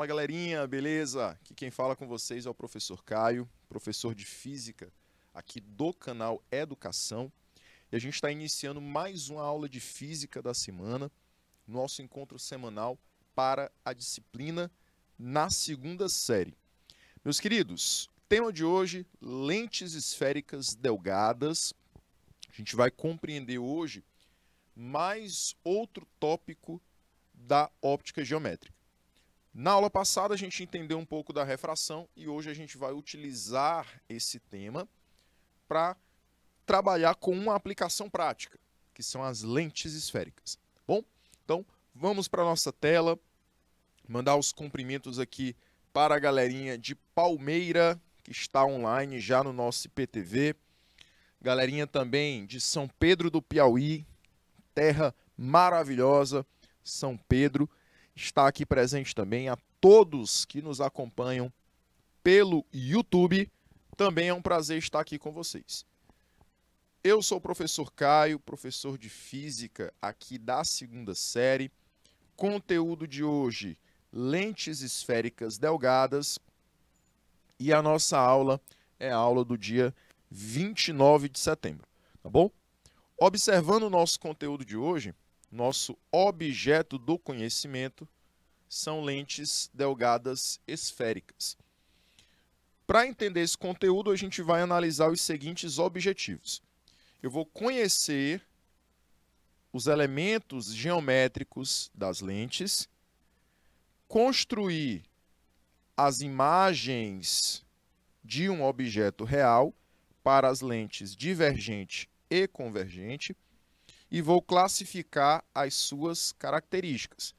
Fala galerinha, beleza? Aqui quem fala com vocês é o professor Caio, professor de Física aqui do canal Educação. E a gente está iniciando mais uma aula de Física da semana, nosso encontro semanal para a disciplina na segunda série. Meus queridos, tema de hoje, lentes esféricas delgadas. A gente vai compreender hoje mais outro tópico da óptica geométrica. Na aula passada a gente entendeu um pouco da refração e hoje a gente vai utilizar esse tema para trabalhar com uma aplicação prática, que são as lentes esféricas. Bom, então vamos para a nossa tela, mandar os cumprimentos aqui para a galerinha de Palmeira, que está online já no nosso IPTV, galerinha também de São Pedro do Piauí, terra maravilhosa, São Pedro, está aqui presente também. A todos que nos acompanham pelo YouTube, também é um prazer estar aqui com vocês. Eu sou o professor Caio, professor de Física aqui da segunda série. Conteúdo de hoje, lentes esféricas delgadas. E a nossa aula é a aula do dia 29 de setembro, tá bom? Observando o nosso conteúdo de hoje, nosso objeto do conhecimento são lentes delgadas esféricas. Para entender esse conteúdo, a gente vai analisar os seguintes objetivos. Eu vou conhecer os elementos geométricos das lentes, construir as imagens de um objeto real para as lentes divergente e convergente, e vou classificar as suas características,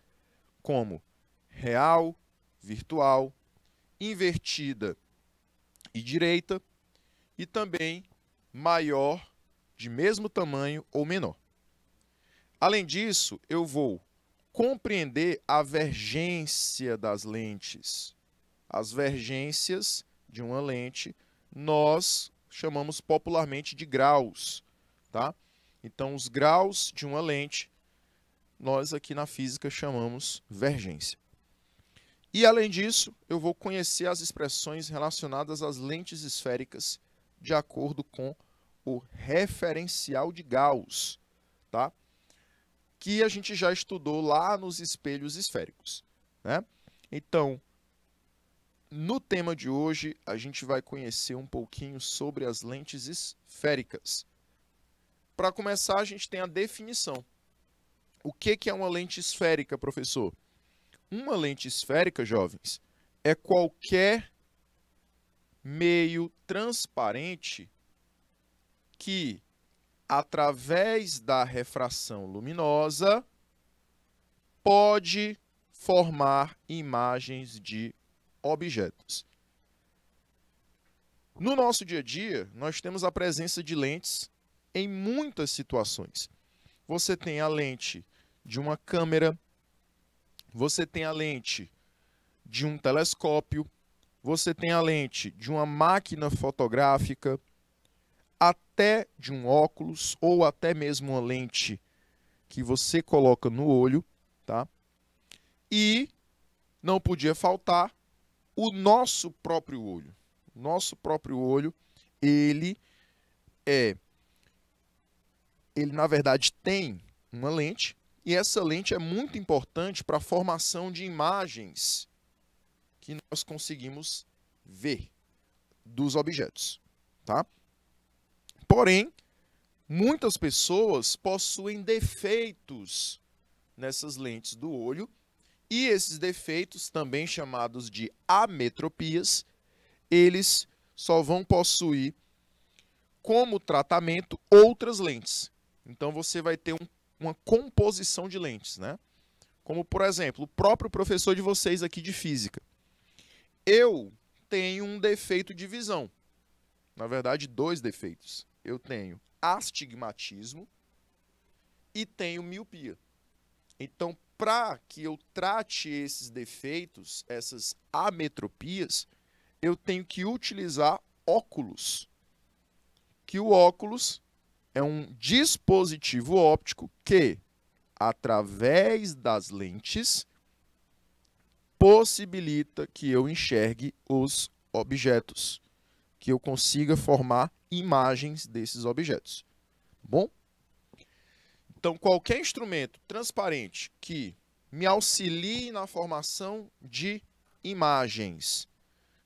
como real, virtual, invertida e direita, e também maior, de mesmo tamanho ou menor. Além disso, eu vou compreender a vergência das lentes. As vergências de uma lente nós chamamos popularmente de graus, tá? Então, os graus de uma lente, nós aqui na física chamamos vergência. E, além disso, eu vou conhecer as expressões relacionadas às lentes esféricas de acordo com o referencial de Gauss, tá? Que a gente já estudou lá nos espelhos esféricos, né? Então, no tema de hoje, a gente vai conhecer um pouquinho sobre as lentes esféricas. Para começar, a gente tem a definição. O que é uma lente esférica, professor? Uma lente esférica, jovens, é qualquer meio transparente que, através da refração luminosa, pode formar imagens de objetos. No nosso dia a dia, nós temos a presença de lentes em muitas situações. Você tem a lente de uma câmera, você tem a lente de um telescópio, você tem a lente de uma máquina fotográfica, até de um óculos ou até mesmo uma lente que você coloca no olho, tá? E não podia faltar o nosso próprio olho. Nosso próprio olho, ele na verdade tem uma lente, e essa lente é muito importante para a formação de imagens que nós conseguimos ver dos objetos, tá? Porém, muitas pessoas possuem defeitos nessas lentes do olho, e esses defeitos, também chamados de ametropias, eles só vão possuir como tratamento outras lentes. Então, você vai ter uma composição de lentes, né? Como, por exemplo, o próprio professor de vocês aqui de Física. Eu tenho um defeito de visão. Na verdade, dois defeitos. Eu tenho astigmatismo e tenho miopia. Então, para que eu trate esses defeitos, essas ametropias, eu tenho que utilizar óculos. Que o óculos é um dispositivo óptico que, através das lentes, possibilita que eu enxergue os objetos, que eu consiga formar imagens desses objetos. Bom? Então, qualquer instrumento transparente que me auxilie na formação de imagens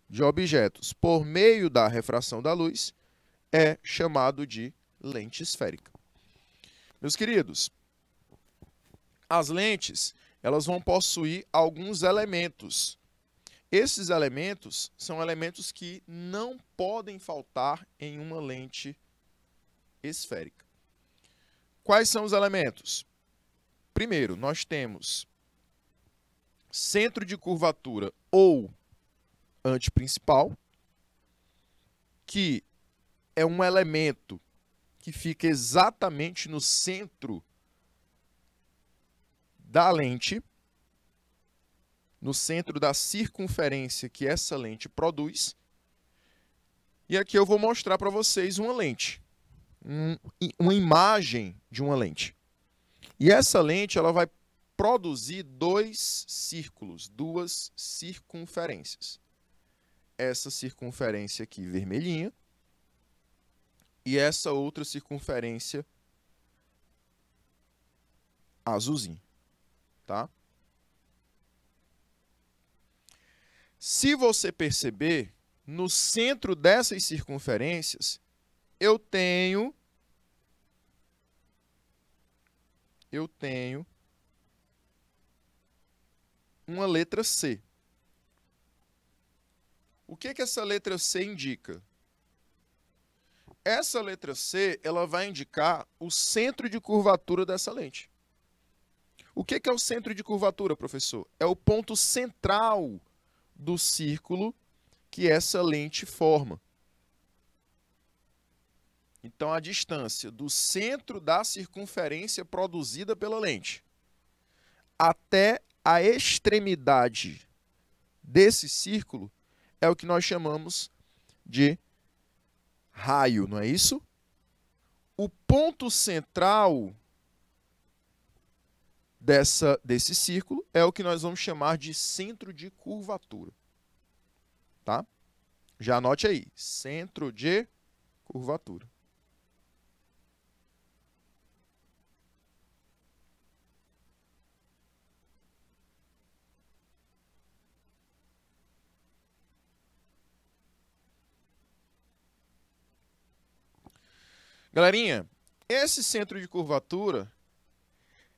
de objetos por meio da refração da luz é chamado de lente esférica. Meus queridos, as lentes, elas vão possuir alguns elementos. Esses elementos são elementos que não podem faltar em uma lente esférica. Quais são os elementos? Primeiro, nós temos centro de curvatura ou antiprincipal, que é um elemento que fica exatamente no centro da lente, no centro da circunferência que essa lente produz. E aqui eu vou mostrar para vocês uma lente, uma imagem de uma lente. E essa lente ela vai produzir dois círculos, duas circunferências. Essa circunferência aqui vermelhinha e essa outra circunferência azulzinha, tá? Se você perceber, no centro dessas circunferências, eu tenho uma letra C. O que essa letra C indica? Essa letra C, ela vai indicar o centro de curvatura dessa lente. O que é o centro de curvatura, professor? É o ponto central do círculo que essa lente forma. Então, a distância do centro da circunferência produzida pela lente até a extremidade desse círculo é o que nós chamamos de raio, não é isso? O ponto central desse círculo é o que nós vamos chamar de centro de curvatura. Tá? Já anote aí, centro de curvatura. Galerinha, esse centro de curvatura,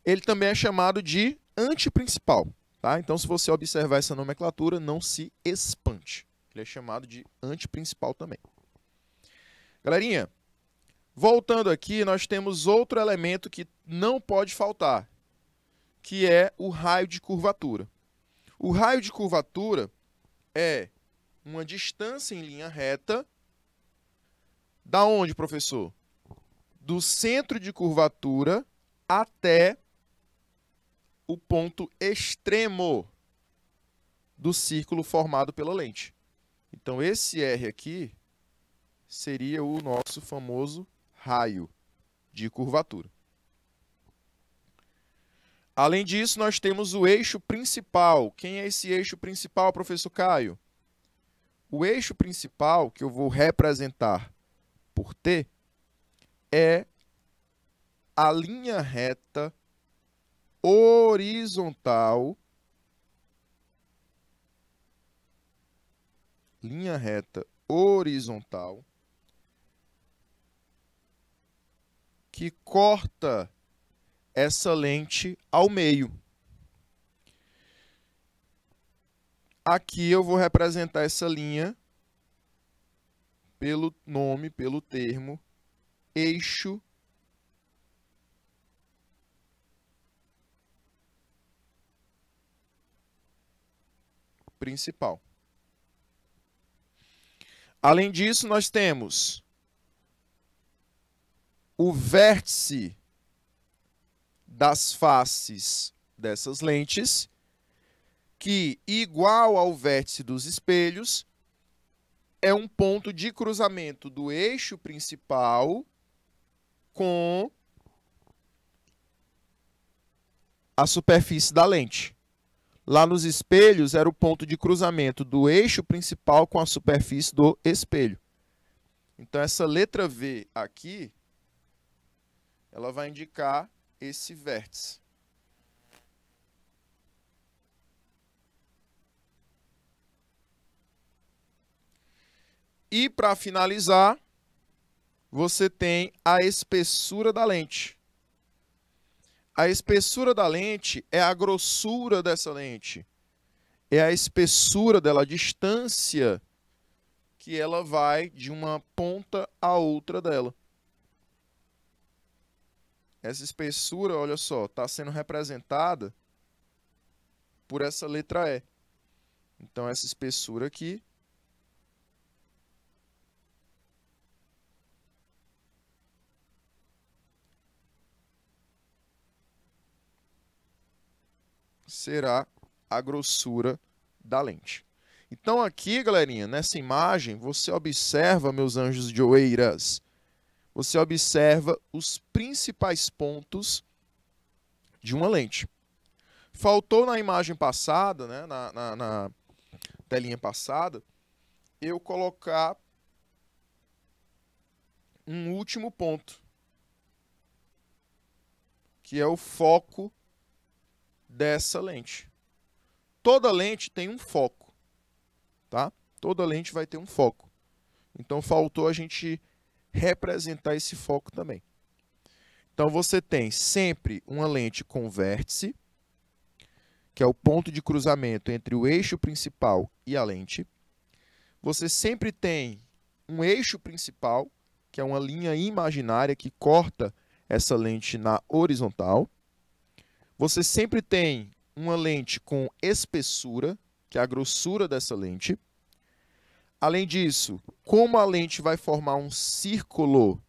ele também é chamado de antiprincipal, tá? Então, se você observar essa nomenclatura, não se espante. Ele é chamado de antiprincipal também. Galerinha, voltando aqui, nós temos outro elemento que não pode faltar, que é o raio de curvatura. O raio de curvatura é uma distância em linha reta. Da onde, professor? Do centro de curvatura até o ponto extremo do círculo formado pela lente. Então, esse R aqui seria o nosso famoso raio de curvatura. Além disso, nós temos o eixo principal. Quem é esse eixo principal, professor Caio? O eixo principal, que eu vou representar por T, é a linha reta horizontal, que corta essa lente ao meio. Aqui eu vou representar essa linha pelo nome, pelo termo eixo principal. Além disso, nós temos o vértice das faces dessas lentes, que, igual ao vértice dos espelhos, é um ponto de cruzamento do eixo principal com a superfície da lente. Lá nos espelhos era o ponto de cruzamento do eixo principal com a superfície do espelho. Então, essa letra V aqui, ela vai indicar esse vértice. E, para finalizar, você tem a espessura da lente. A espessura da lente é a grossura dessa lente. É a espessura dela, a distância que ela vai de uma ponta a outra dela. Essa espessura, olha só, está sendo representada por essa letra E. Então, essa espessura aqui será a grossura da lente. Então aqui, galerinha, nessa imagem, você observa, meus anjos de Oeiras, você observa os principais pontos de uma lente. Faltou na imagem passada, né, na telinha passada, eu colocar um último ponto, que é o foco dessa lente. Toda lente tem um foco, tá? Toda lente vai ter um foco. Então, faltou a gente representar esse foco também. Então, você tem sempre uma lente com vértice, que é o ponto de cruzamento entre o eixo principal e a lente. Você sempre tem um eixo principal, que é uma linha imaginária que corta essa lente na horizontal. Você sempre tem uma lente com espessura, que é a grossura dessa lente. Além disso, como a lente vai formar um círculo,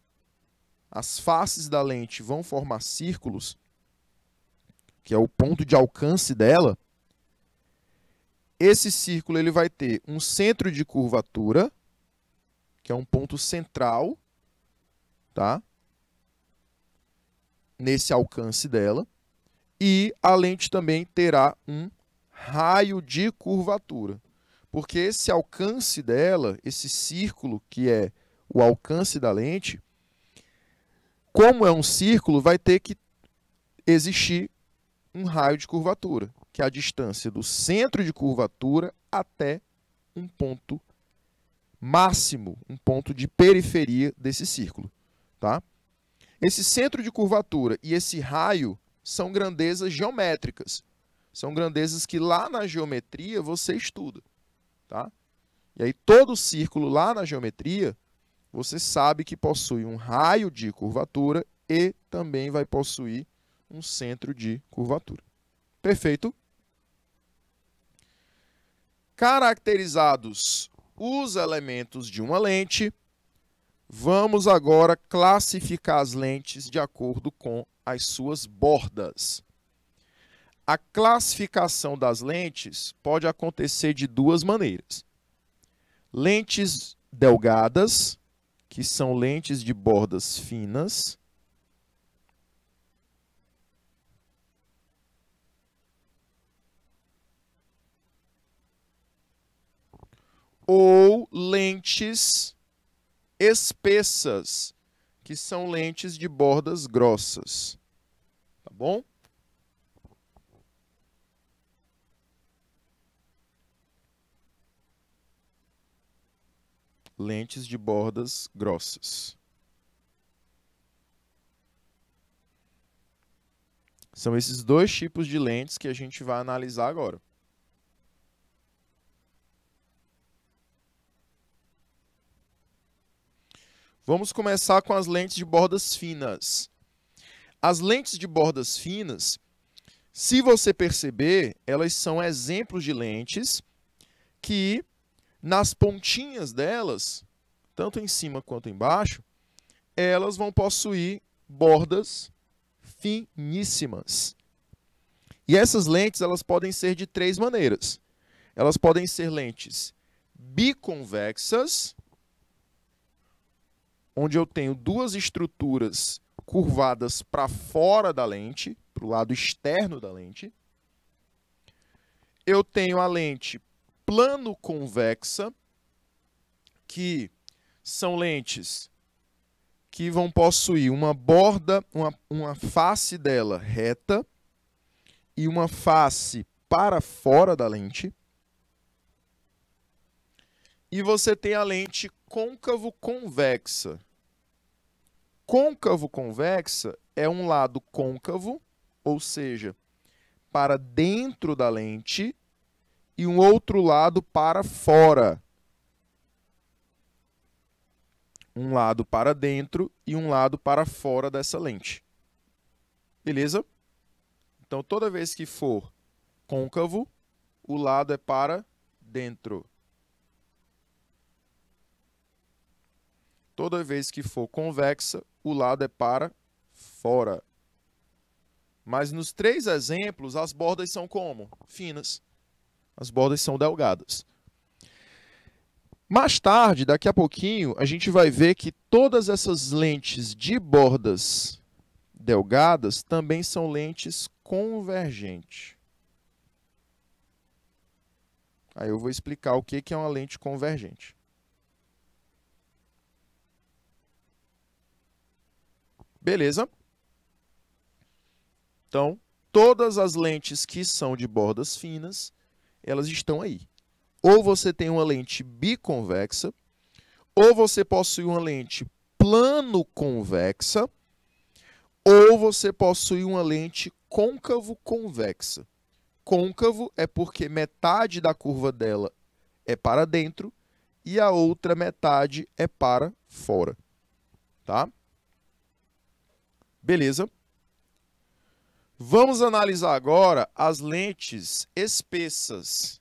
as faces da lente vão formar círculos, que é o ponto de alcance dela. Esse círculo ele vai ter um centro de curvatura, que é um ponto central, tá? Nesse alcance dela. E a lente também terá um raio de curvatura. Porque esse alcance dela, esse círculo que é o alcance da lente, como é um círculo, vai ter que existir um raio de curvatura, que é a distância do centro de curvatura até um ponto máximo, um ponto de periferia desse círculo, tá? Esse centro de curvatura e esse raio são grandezas geométricas. São grandezas que lá na geometria você estuda, tá? E aí todo círculo lá na geometria, você sabe que possui um raio de curvatura e também vai possuir um centro de curvatura. Perfeito? Caracterizados os elementos de uma lente, vamos agora classificar as lentes de acordo com as suas bordas. A classificação das lentes pode acontecer de duas maneiras. Lentes delgadas, que são lentes de bordas finas, ou lentes espessas, que são lentes de bordas grossas. Tá bom? Lentes de bordas grossas. São esses dois tipos de lentes que a gente vai analisar agora. Vamos começar com as lentes de bordas finas. As lentes de bordas finas, se você perceber, elas são exemplos de lentes que, nas pontinhas delas, tanto em cima quanto embaixo, elas vão possuir bordas finíssimas. E essas lentes elas podem ser de três maneiras. Elas podem ser lentes biconvexas, onde eu tenho duas estruturas curvadas para fora da lente, para o lado externo da lente. eu tenho a lente plano-convexa, que são lentes que vão possuir uma borda, uma face dela reta e uma face para fora da lente. E você tem a lente côncavo-convexa. Côncavo-convexa é um lado côncavo, ou seja, para dentro da lente, e um outro lado para fora. Um lado para dentro e um lado para fora dessa lente. Beleza? Então, toda vez que for côncavo, o lado é para dentro. Toda vez que for convexa, o lado é para fora. Mas nos 3 exemplos, as bordas são como? Finas. As bordas são delgadas. Mais tarde, daqui a pouquinho, a gente vai ver que todas essas lentes de bordas delgadas também são lentes convergentes. Aí eu vou explicar o que é uma lente convergente. Beleza? Então, todas as lentes que são de bordas finas, elas estão aí. Ou você tem uma lente biconvexa, ou você possui uma lente plano-convexa, ou você possui uma lente côncavo-convexa. Côncavo é porque metade da curva dela é para dentro e a outra metade é para fora. Tá? Beleza? Vamos analisar agora as lentes espessas.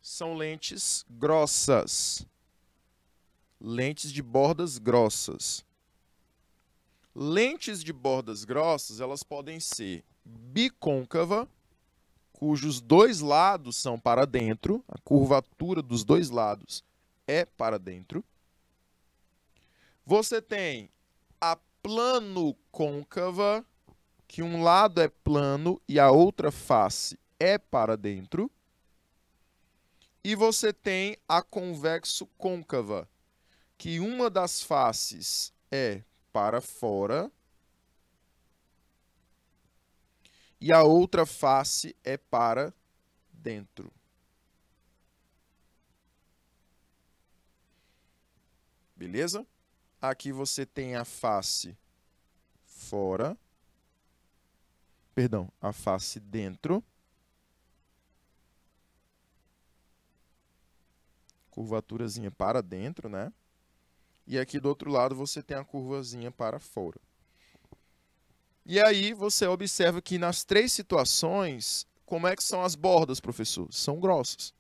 São lentes grossas. Lentes de bordas grossas. Lentes de bordas grossas, elas podem ser bicôncava, cujos 2 lados são para dentro, a curvatura dos 2 lados é para dentro. Você tem a plano-côncava, que um lado é plano e a outra face é para dentro. E você tem a convexo-côncava, que uma das faces é para fora e a outra face é para dentro. Beleza? Aqui você tem a face fora, perdão, a face dentro. Curvaturazinha para dentro, né? E aqui do outro lado você tem a curvazinha para fora. E aí você observa que nas 3 situações, como é que são as bordas, professor? São grossas.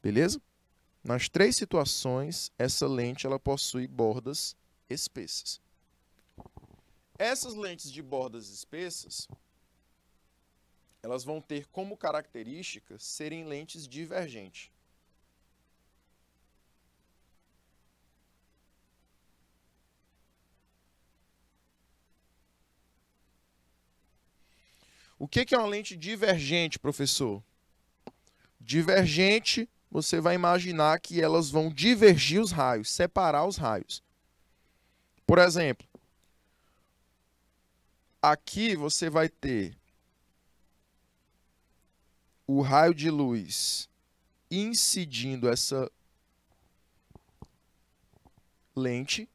Beleza? Nas 3 situações, essa lente ela possui bordas espessas. Essas lentes de bordas espessas, elas vão ter como característica serem lentes divergentes. O que é uma lente divergente, professor? Divergente, você vai imaginar que elas vão divergir os raios, separar os raios. Por exemplo, aqui você vai ter o raio de luz incidindo essa lente,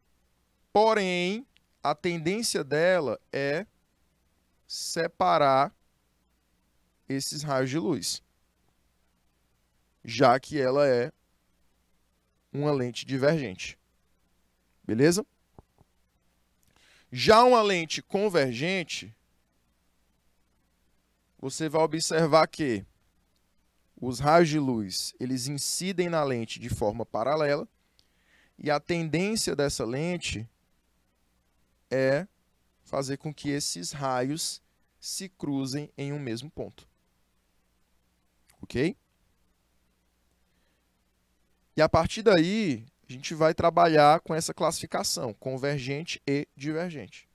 porém, a tendência dela é separar esses raios de luz, já que ela é uma lente divergente. Beleza? Já uma lente convergente, você vai observar que os raios de luz, eles incidem na lente de forma paralela e a tendência dessa lente é fazer com que esses raios se cruzem em um mesmo ponto. Ok? E a partir daí, a gente vai trabalhar com essa classificação, convergente e divergente.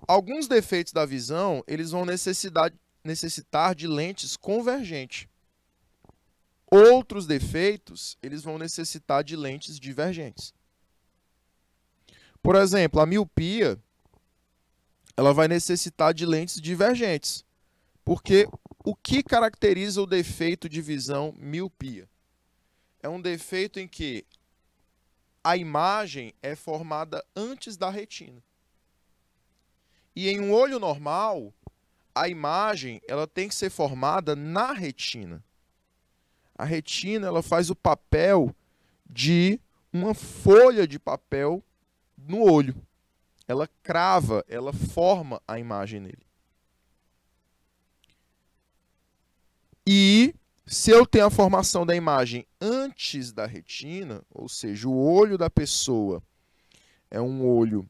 Alguns defeitos da visão, eles vão necessitar de lentes convergentes. Outros defeitos, eles vão necessitar de lentes divergentes. Por exemplo, a miopia, ela vai necessitar de lentes divergentes. Porque o que caracteriza o defeito de visão miopia? É um defeito em que a imagem é formada antes da retina. E em um olho normal, a imagem ela tem que ser formada na retina. A retina ela faz o papel de uma folha de papel no olho. Ela crava, ela forma a imagem nele. E se eu tenho a formação da imagem antes da retina, ou seja, o olho da pessoa é um olho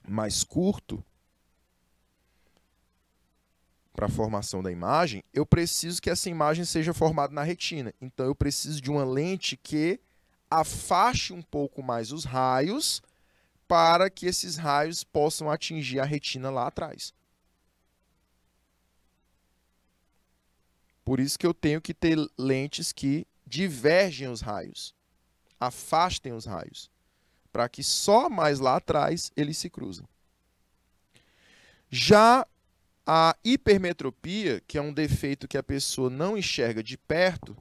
mais curto para a formação da imagem, eu preciso que essa imagem seja formada na retina. Então, eu preciso de uma lente que afaste um pouco mais os raios para que esses raios possam atingir a retina lá atrás. Por isso que eu tenho que ter lentes que divergem os raios, afastem os raios, para que só mais lá atrás eles se cruzem. Já a hipermetropia, que é um defeito que a pessoa não enxerga de perto,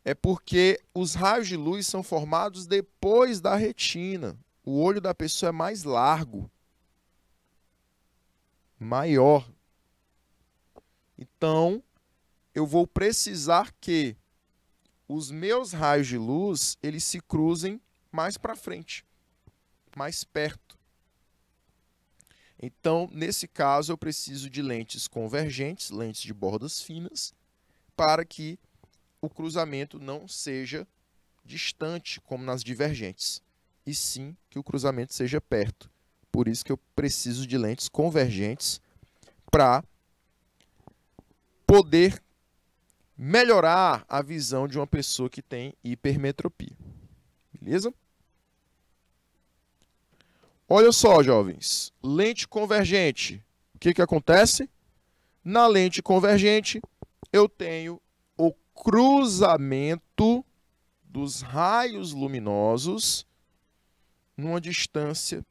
é porque os raios de luz são formados depois da retina. O olho da pessoa é mais largo, maior. Então, eu vou precisar que os meus raios de luz eles se cruzem mais para frente, mais perto. Então, nesse caso, eu preciso de lentes convergentes, lentes de bordas finas, para que o cruzamento não seja distante, como nas divergentes, e sim que o cruzamento seja perto. Por isso que eu preciso de lentes convergentes para poder melhorar a visão de uma pessoa que tem hipermetropia. Beleza? Olha só, jovens. Lente convergente. O que acontece? Na lente convergente, eu tenho o cruzamento dos raios luminosos numa distância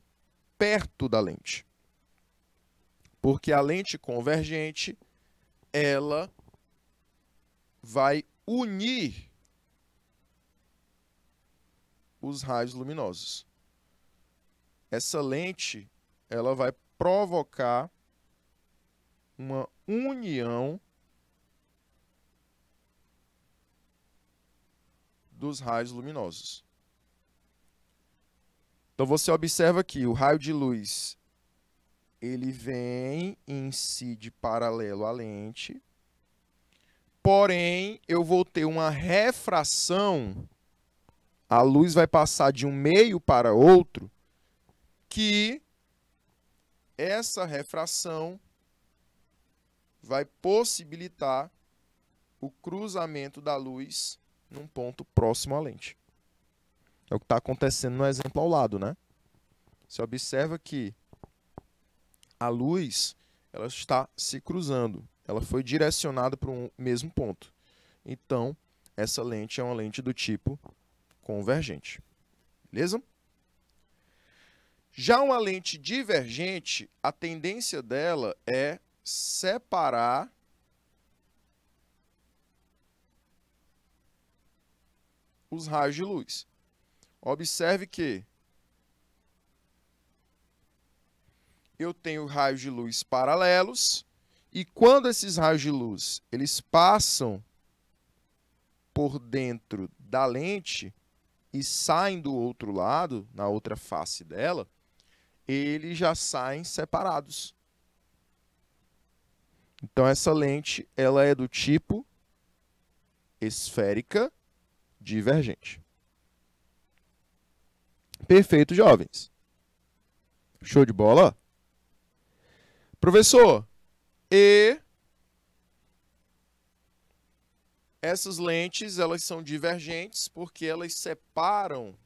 perto da lente. Porque a lente convergente, ela vai unir os raios luminosos. Essa lente, ela vai provocar uma união dos raios luminosos. Então você observa que o raio de luz, ele vem e incide paralelo à lente. Porém, eu vou ter uma refração, a luz vai passar de um meio para outro, que essa refração vai possibilitar o cruzamento da luz num ponto próximo à lente. É o que está acontecendo no exemplo ao lado, né? Você observa que a luz ela está se cruzando. Ela foi direcionada para um mesmo ponto. Então, essa lente é uma lente do tipo convergente. Beleza? Já uma lente divergente, a tendência dela é separar os raios de luz. Observe que eu tenho raios de luz paralelos e quando esses raios de luz eles passam por dentro da lente e saem do outro lado, na outra face dela, eles já saem separados. Então essa lente ela é do tipo esférica divergente. Perfeito, jovens. Show de bola? Professor, e essas lentes elas são divergentes porque elas separam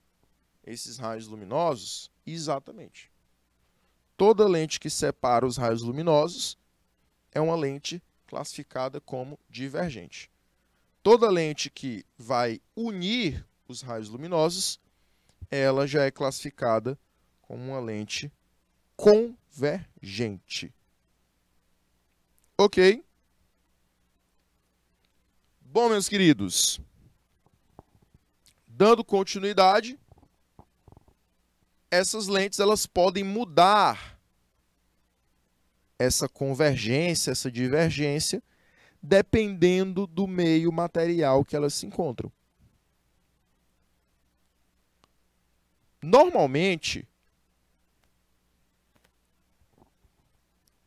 esses raios luminosos? Exatamente. toda lente que separa os raios luminosos é uma lente classificada como divergente. Toda lente que vai unir os raios luminosos, ela já é classificada como uma lente convergente. Ok? Bom, meus queridos, dando continuidade, essas lentes elas podem mudar essa convergência, essa divergência, dependendo do meio material que elas se encontram. Normalmente,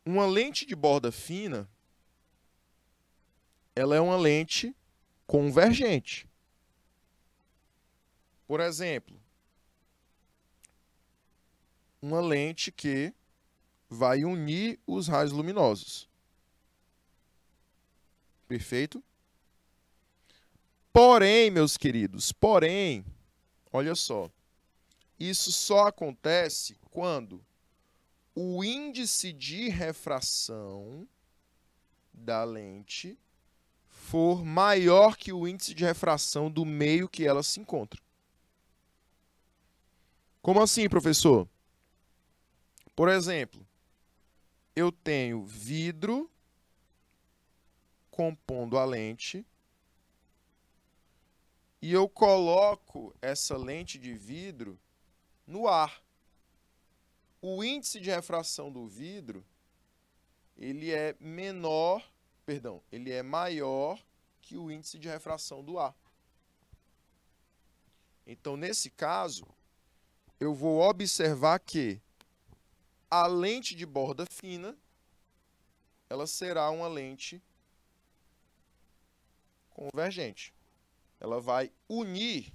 uma lente de borda fina, ela é uma lente convergente. Por exemplo, uma lente que vai unir os raios luminosos. Perfeito? Porém, meus queridos, olha só, isso só acontece quando o índice de refração da lente for maior que o índice de refração do meio que ela se encontra. Como assim, professor? Por exemplo, eu tenho vidro compondo a lente e eu coloco essa lente de vidro no ar. O índice de refração do vidro, ele é maior que o índice de refração do ar. Então, nesse caso, eu vou observar que a lente de borda fina, ela será uma lente convergente. Ela vai unir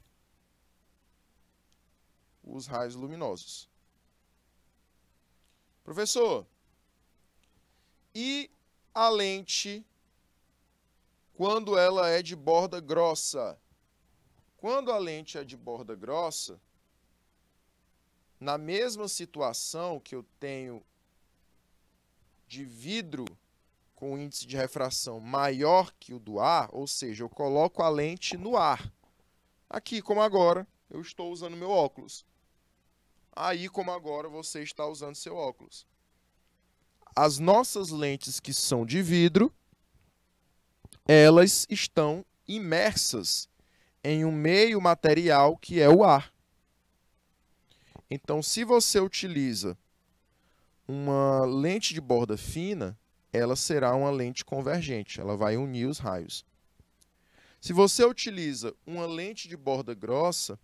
os raios luminosos. Professor, e a lente quando ela é de borda grossa? Quando a lente é de borda grossa, na mesma situação que eu tenho de vidro com índice de refração maior que o do ar, ou seja, eu coloco a lente no ar. Aqui, como agora, eu estou usando meu óculos. Aí, como agora, você está usando seu óculos. As nossas lentes que são de vidro, elas estão imersas em um meio material que é o ar. Então, se você utiliza uma lente de borda fina, ela será uma lente convergente, ela vai unir os raios. Se você utiliza uma lente de borda grossa,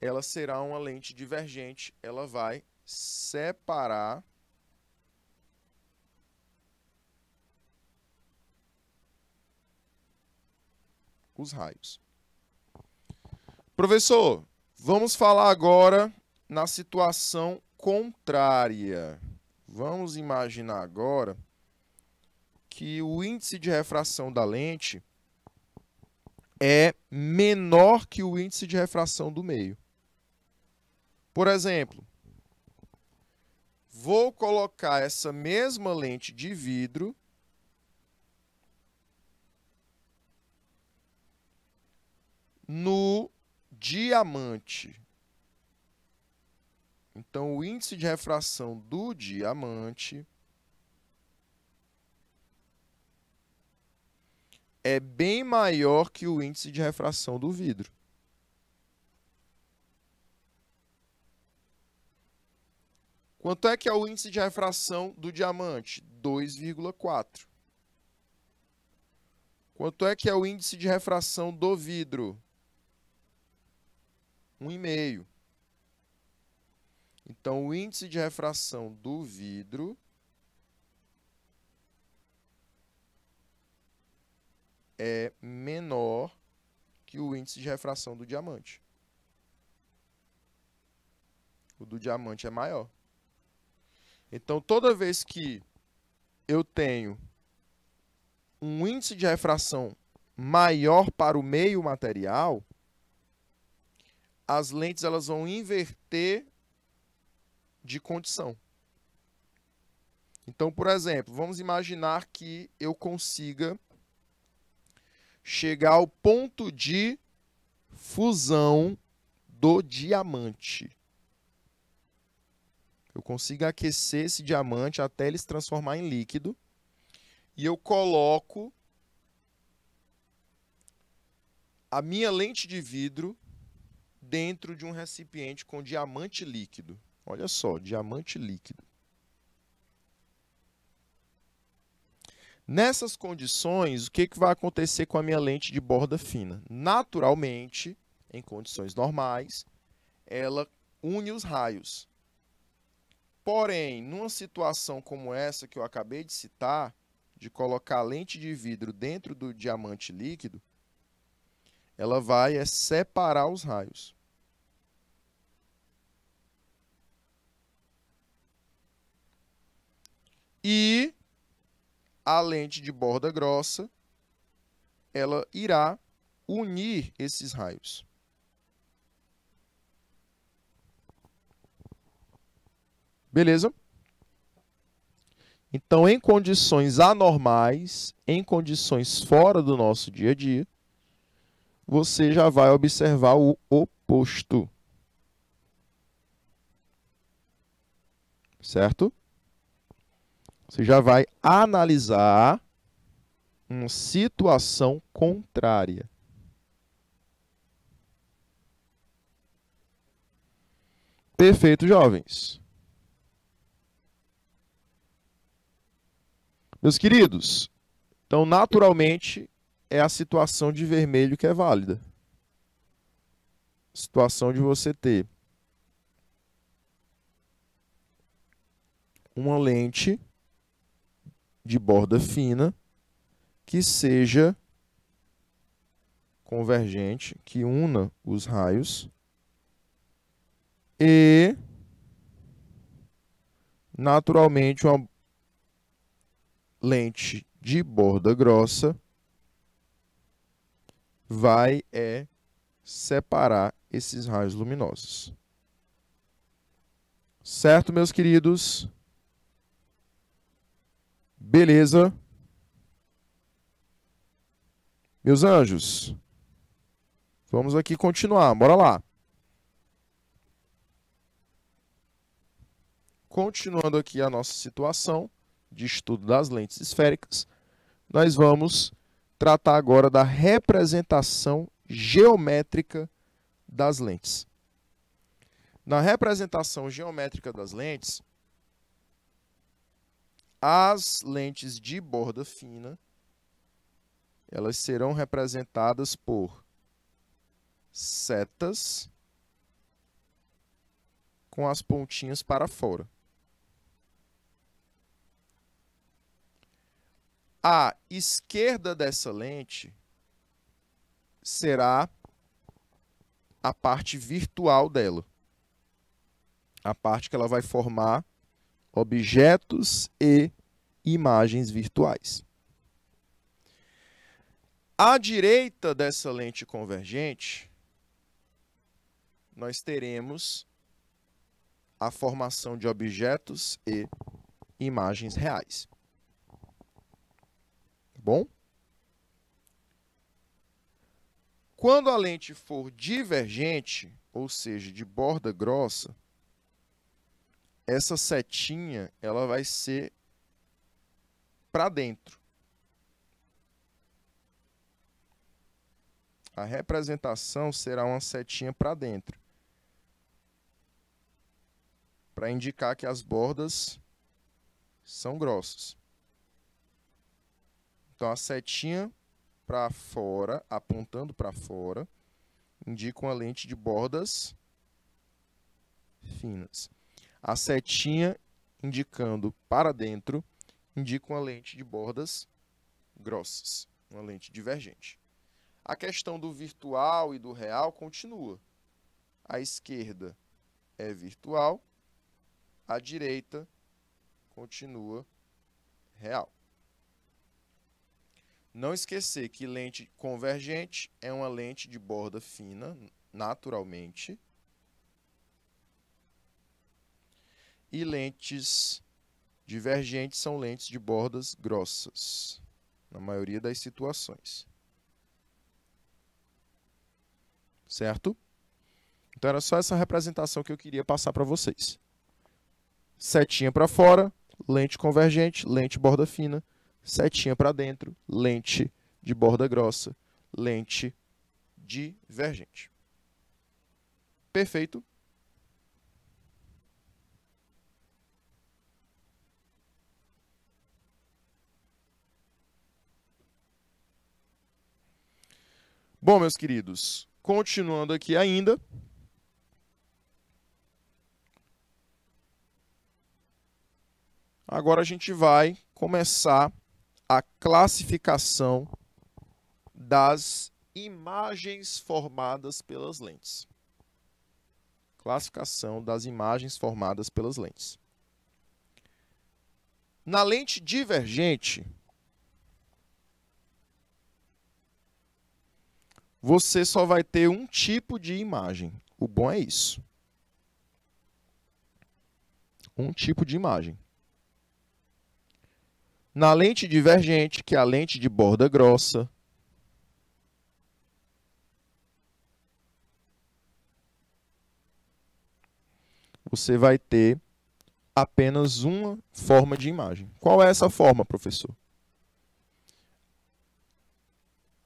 ela será uma lente divergente, ela vai separar os raios. Professor, vamos falar agora na situação contrária. Vamos imaginar agora que o índice de refração da lente é menor que o índice de refração do meio. Por exemplo, vou colocar essa mesma lente de vidro no diamante. Então, o índice de refração do diamante é bem maior que o índice de refração do vidro. Quanto é que é o índice de refração do diamante? 2,4. Quanto é que é o índice de refração do vidro? 1,5. Então, o índice de refração do vidro é menor que o índice de refração do diamante. O do diamante é maior. Então, toda vez que eu tenho um índice de refração maior para o meio material, as lentes elas vão inverter de condição. Então, por exemplo, vamos imaginar que eu consiga chegar ao ponto de fusão do diamante. Eu consigo aquecer esse diamante até ele se transformar em líquido. E eu coloco a minha lente de vidro dentro de um recipiente com diamante líquido. Olha só, diamante líquido. Nessas condições, o que vai acontecer com a minha lente de borda fina? Naturalmente, em condições normais, ela une os raios. Porém, numa situação como essa que eu acabei de citar, de colocar a lente de vidro dentro do diamante líquido, ela vai separar os raios. E a lente de borda grossa, ela irá unir esses raios. Beleza? Então, em condições anormais, em condições fora do nosso dia a dia, você já vai observar o oposto. Certo? Você já vai analisar uma situação contrária. Perfeito, jovens. Meus queridos, então, naturalmente, é a situação de vermelho que é válida. Situação de você ter uma lente de borda fina que seja convergente, que una os raios e, naturalmente, uma lente de borda grossa vai separar esses raios luminosos. Certo, meus queridos? Beleza? Meus anjos, vamos aqui continuar. Bora lá. Continuando aqui a nossa situação de estudo das lentes esféricas, nós vamos tratar agora da representação geométrica das lentes. Na representação geométrica das lentes, as lentes de borda fina, elas serão representadas por setas com as pontinhas para fora. A esquerda dessa lente será a parte virtual dela. A parte que ela vai formar objetos e imagens virtuais. À direita dessa lente convergente, nós teremos a formação de objetos e imagens reais. Bom? Quando a lente for divergente, ou seja, de borda grossa, essa setinha ela vai ser para dentro. A representação será uma setinha para dentro, para indicar que as bordas são grossas. Então, a setinha para fora, apontando para fora, indica uma lente de bordas finas. A setinha indicando para dentro, indica uma lente de bordas grossas, uma lente divergente. A questão do virtual e do real continua. A esquerda é virtual, a direita continua real. Não esquecer que lente convergente é uma lente de borda fina, naturalmente. E lentes divergentes são lentes de bordas grossas, na maioria das situações. Certo? Então era só essa representação que eu queria passar para vocês. Setinha para fora, lente convergente, lente borda fina. Setinha para dentro, lente de borda grossa, lente divergente. Perfeito? Bom, meus queridos, continuando aqui ainda. Agora a gente vai começar a classificação das imagens formadas pelas lentes. Classificação das imagens formadas pelas lentes. Na lente divergente, você só vai ter um tipo de imagem. O bom é isso. Um tipo de imagem. Na lente divergente, que é a lente de borda grossa, você vai ter apenas uma forma de imagem. Qual é essa forma, professor?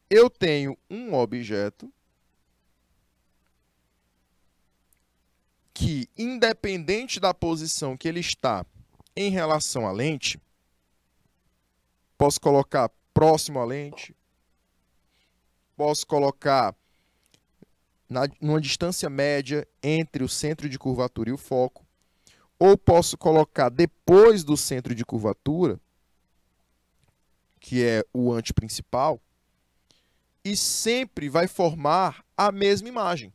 Eu tenho um objeto que, independente da posição que ele está em relação à lente, posso colocar próximo à lente, posso colocar numa distância média entre o centro de curvatura e o foco, ou posso colocar depois do centro de curvatura, que é o anteprincipal, e sempre vai formar a mesma imagem.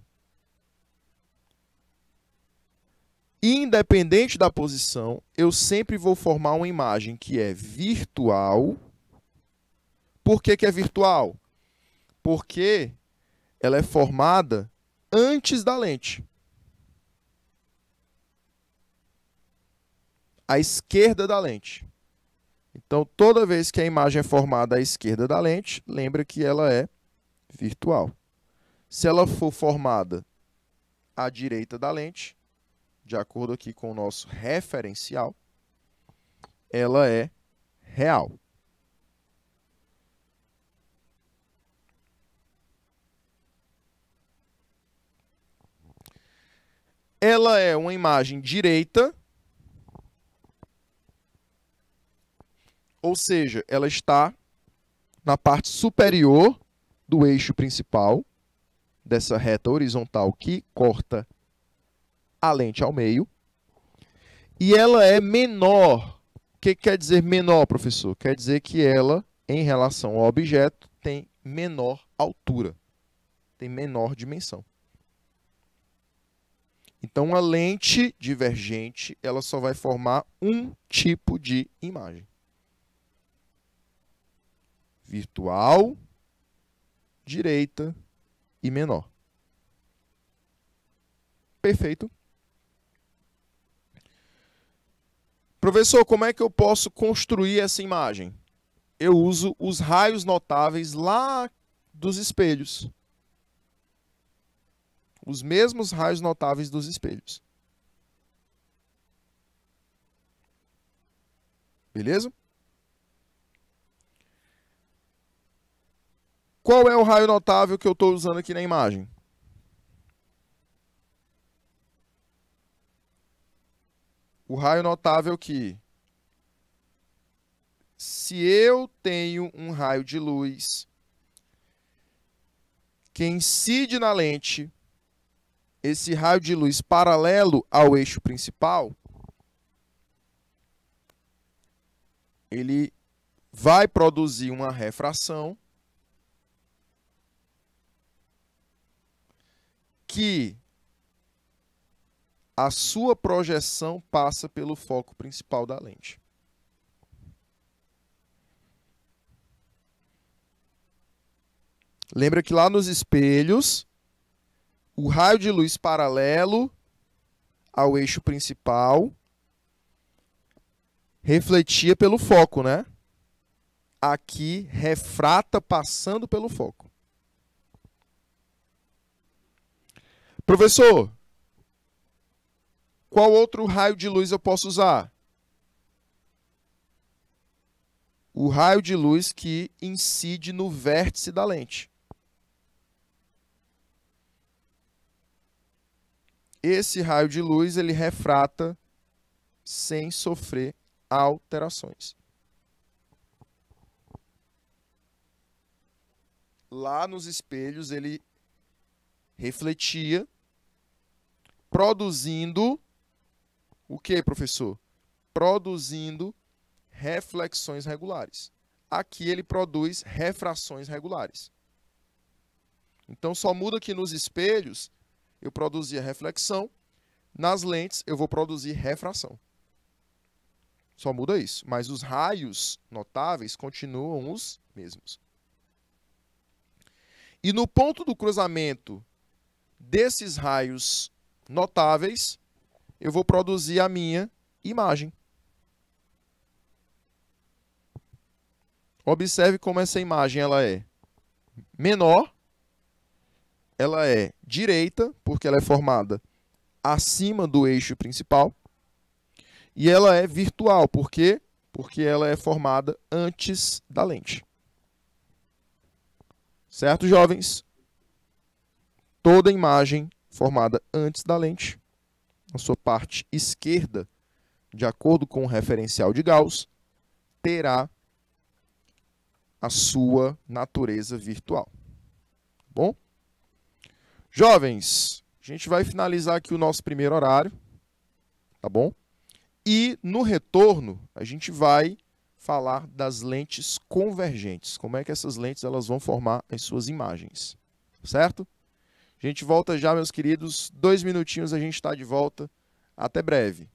Independente da posição, eu sempre vou formar uma imagem que é virtual. Por que é virtual? Porque ela é formada antes da lente. À esquerda da lente. Então, toda vez que a imagem é formada à esquerda da lente, lembra que ela é virtual. Se ela for formada à direita da lente, de acordo aqui com o nosso referencial, ela é real. Ela é uma imagem direita, ou seja, ela está na parte superior do eixo principal, dessa reta horizontal que corta a lente ao meio. E ela é menor. O que quer dizer menor, professor? Quer dizer que ela, em relação ao objeto, tem menor altura, tem menor dimensão. Então, a lente divergente, ela só vai formar um tipo de imagem. Virtual, direita e menor. Perfeito. Professor, como é que eu posso construir essa imagem? Eu uso os raios notáveis lá dos espelhos. Os mesmos raios notáveis dos espelhos. Beleza? Qual é o raio notável que eu estou usando aqui na imagem? O raio notável que, se eu tenho um raio de luz que incide na lente, esse raio de luz paralelo ao eixo principal, ele vai produzir uma refração que a sua projeção passa pelo foco principal da lente. Lembra que lá nos espelhos, o raio de luz paralelo ao eixo principal refletia pelo foco, né? Aqui, refrata passando pelo foco. Professor, qual outro raio de luz eu posso usar? O raio de luz que incide no vértice da lente. Esse raio de luz, ele refrata sem sofrer alterações. Lá nos espelhos, ele refletia, produzindo o que, professor? Produzindo reflexões regulares. Aqui ele produz refrações regulares. Então, só muda que nos espelhos eu produzia reflexão, nas lentes eu vou produzir refração. Só muda isso. Mas os raios notáveis continuam os mesmos. E no ponto do cruzamento desses raios notáveis, eu vou produzir a minha imagem. Observe como essa imagem ela é menor, ela é direita, porque ela é formada acima do eixo principal, e ela é virtual, por quê? Porque ela é formada antes da lente. Certo, jovens? Toda imagem formada antes da lente, na sua parte esquerda, de acordo com o referencial de Gauss, terá a sua natureza virtual. Bom? Jovens, a gente vai finalizar aqui o nosso primeiro horário, tá bom? E no retorno, a gente vai falar das lentes convergentes. Como é que essas lentes elas vão formar as suas imagens, certo? A gente volta já, meus queridos. 2 minutinhos a gente está de volta. Até breve.